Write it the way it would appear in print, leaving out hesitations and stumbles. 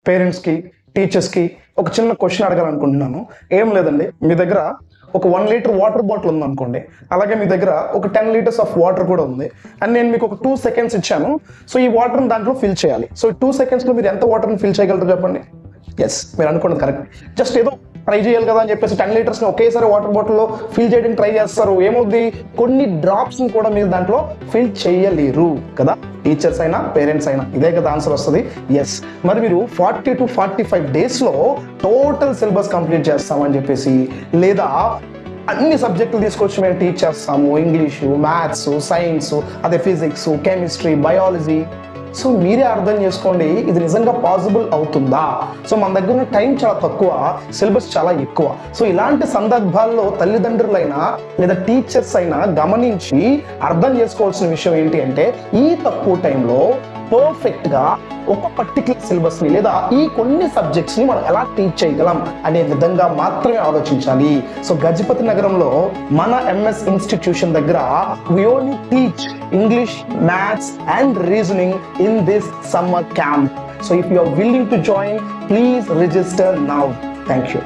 పేరెంట్స్కి, టీచర్స్కి ఒక చిన్న క్వశ్చన్ అడగాలనుకుంటున్నాను. ఏం లేదండి, మీ దగ్గర ఒక 1 లీటర్ వాటర్ బాటిల్ ఉందనుకోండి, అలాగే మీ దగ్గర ఒక 10 లీటర్స్ ఆఫ్ వాటర్ కూడా ఉంది, అండ్ నేను మీకు ఒక 2 సెకండ్స్ ఇచ్చాను. సో ఈ వాటర్ని దాంట్లో ఫిల్ చేయాలి. సో 2 సెకండ్స్లో మీరు ఎంత వాటర్ని ఫిల్ చేయగలరు చెప్పండి? ఎస్, మీరు అనుకున్నది కరెక్ట్. జస్ట్ ఏదో ట్రై చేయాలి కదా అని చెప్పేసి 10 లీటర్స్ని ఒకేసారి వాటర్ బాటిల్లో ఫిల్ చేయడానికి ట్రై చేస్తారు. ఏమవుద్ది, కొన్ని డ్రాప్స్ని కూడా మీరు దాంట్లో ఫిల్ చేయలేరు కదా. టీచర్స్ అయినా పేరెంట్స్ అయినా ఇదే కదా ఆన్సర్ వస్తుంది. ఎస్, మరి మీరు 40 to 45 డేస్లో టోటల్ సిలబస్ కంప్లీట్ చేస్తామని చెప్పేసి, లేదా అన్ని సబ్జెక్టులు తీసుకొచ్చి మేము టీచ్ చేస్తాము, ఇంగ్లీషు, మ్యాథ్స్, సైన్స్, అదే ఫిజిక్స్, కెమిస్ట్రీ, బయాలజీ. సో మీరే అర్థం చేసుకోండి, ఇది నిజంగా పాసిబుల్ అవుతుందా? సో మన దగ్గర ఉన్న టైం చాలా తక్కువ, సిలబస్ చాలా ఎక్కువ. సో ఇలాంటి సందర్భాల్లో తల్లిదండ్రులైనా లేదా టీచర్స్ అయినా గమనించి అర్థం చేసుకోవాల్సిన విషయం ఏంటి అంటే, ఈ తక్కువ టైంలో పర్ఫెక్ట్గా ఒక పర్టికులర్ సిలబస్ని లేదా ఈ కొన్ని సబ్జెక్ట్స్ని మనం ఎలా టీచ్ చేయగలం అనే విధంగా మాత్రమే ఆలోచించాలి. సో గజపతి నగరంలో మన ఎంఎస్ ఇన్స్టిట్యూషన్ దగ్గర we only teach English, Maths and Reasoning in this summer camp. So if you are willing to join, please register now. Thank you.